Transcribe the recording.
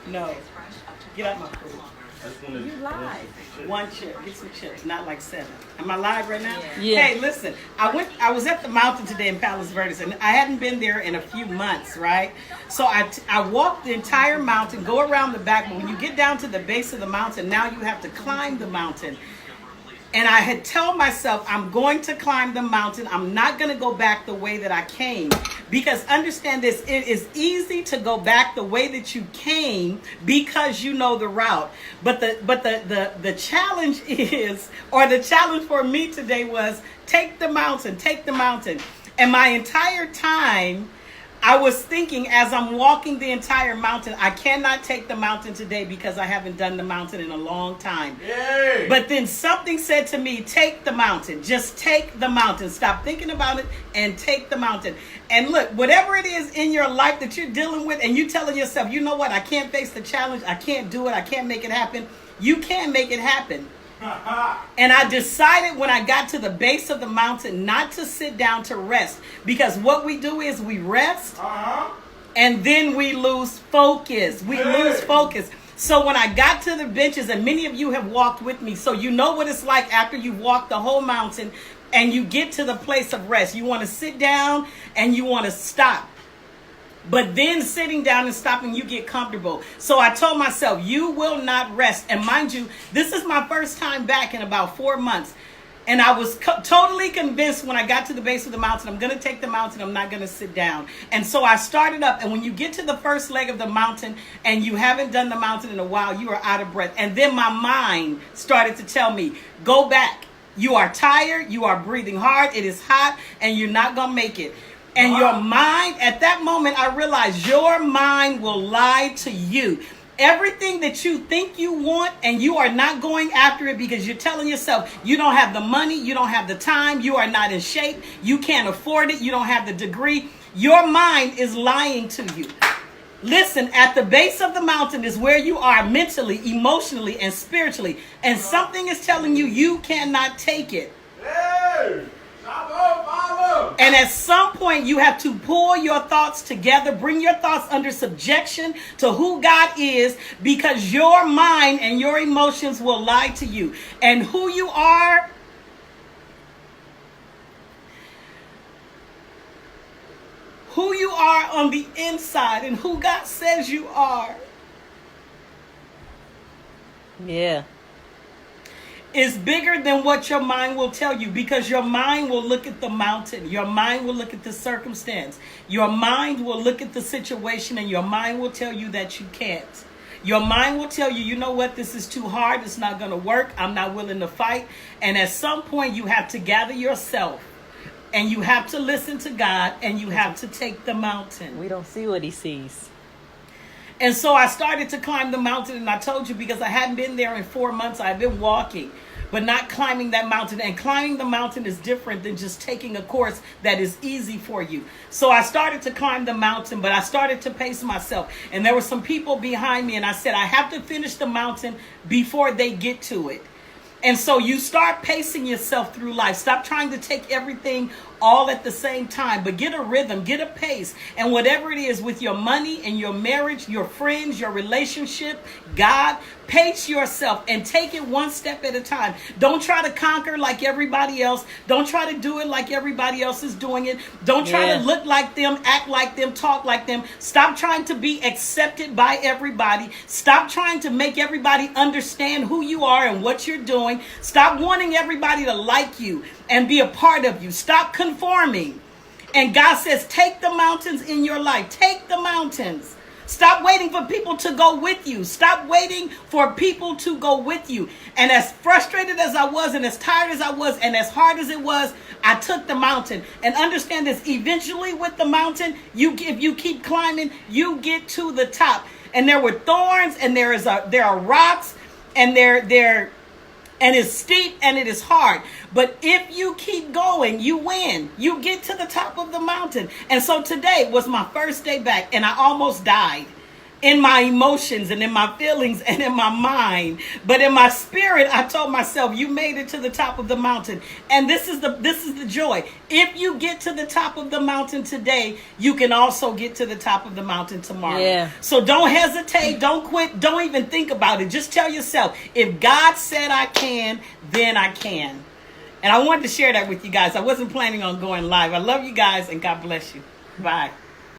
No. Get out my food. You lied. One chip. Get some chips. Not like 7. Am I live right now? Yeah. Hey, listen. I was at the mountain today in Palos Verdes, and I hadn't been there in a few months, right? So I walked the entire mountain, go around the back, but when you get down to the base of the mountain, now you have to climb the mountain. And I had told myself, I'm going to climb the mountain. I'm not going to go back the way that I came. Because understand this, it is easy to go back the way that you came because you know the route. But the challenge is, or the challenge for me today was, take the mountain, take the mountain. And my entire time, I was thinking as I'm walking the entire mountain, I cannot take the mountain today because I haven't done the mountain in a long time. Yay! But then something said to me, take the mountain. Just take the mountain. Stop thinking about it and take the mountain. And look, whatever it is in your life that you're dealing with and you telling yourself, you know what, I can't face the challenge. I can't do it. I can't make it happen. You can make it happen. And I decided when I got to the base of the mountain not to sit down to rest, because what we do is we rest and then we lose focus. We lose focus. So when I got to the benches, and many of you have walked with me, so you know what it's like after you've walked the whole mountain and you get to the place of rest. You want to sit down and you want to stop. But then sitting down and stopping, you get comfortable. So I told myself, you will not rest. And mind you, this is my first time back in about 4 months. And I was totally convinced when I got to the base of the mountain, I'm going to take the mountain. I'm not going to sit down. And so I started up. And when you get to the first leg of the mountain and you haven't done the mountain in a while, you are out of breath. And then my mind started to tell me, go back. You are tired. You are breathing hard. It is hot and you're not going to make it. And your mind, at that moment, I realized your mind will lie to you. Everything that you think you want and you are not going after it because you're telling yourself you don't have the money, you don't have the time, you are not in shape, you can't afford it, you don't have the degree. Your mind is lying to you. Listen, at the base of the mountain is where you are mentally, emotionally, and spiritually. And something is telling you you cannot take it. Hey! And at some point, you have to pull your thoughts together, bring your thoughts under subjection to who God is, because your mind and your emotions will lie to you. And who you are, on the inside and who God says you are. Yeah. Is bigger than what your mind will tell you, because your mind will look at the mountain. Your mind will look at the circumstance. Your mind will look at the situation, and your mind will tell you that you can't. Your mind will tell you, you know what, this is too hard. It's not going to work. I'm not willing to fight. And at some point, you have to gather yourself and you have to listen to God and you have to take the mountain. We don't see what he sees. And so I started to climb the mountain, and I told you, because I hadn't been there in 4 months, I've been walking, but not climbing that mountain. And climbing the mountain is different than just taking a course that is easy for you. So I started to climb the mountain, but I started to pace myself. And there were some people behind me, and I said, I have to finish the mountain before they get to it. And so you start pacing yourself through life. Stop trying to take everything all at the same time, but get a rhythm, get a pace. And whatever it is with your money and your marriage, your friends, your relationship, God, pace yourself and take it one step at a time. Don't try to conquer like everybody else. Don't try to do it like everybody else is doing it. Don't try to look like them, act like them, talk like them. Stop trying to be accepted by everybody. Stop trying to make everybody understand who you are and what you're doing. Stop wanting everybody to like you and be a part of you. Stop conforming. And God says, take the mountains in your life. Take the mountains. Stop waiting for people to go with you. Stop waiting for people to go with you. And as frustrated as I was, and as tired as I was, and as hard as it was, I took the mountain. And understand this, eventually with the mountain, if you keep climbing, you get to the top. And there were thorns, and there are rocks, and and it's steep and it is hard. But if you keep going, you win. You get to the top of the mountain. And so today was my first day back, and I almost died. in my emotions and in my feelings and in my mind, but in my spirit I told myself, you made it to the top of the mountain. And this is the joy. If you get to the top of the mountain today, you can also get to the top of the mountain tomorrow. Yeah. So don't hesitate, don't quit, don't even think about it. Just tell yourself, if God said I can, then I can. And I wanted to share that with you guys. I wasn't planning on going live. I love you guys, and God bless you. Bye.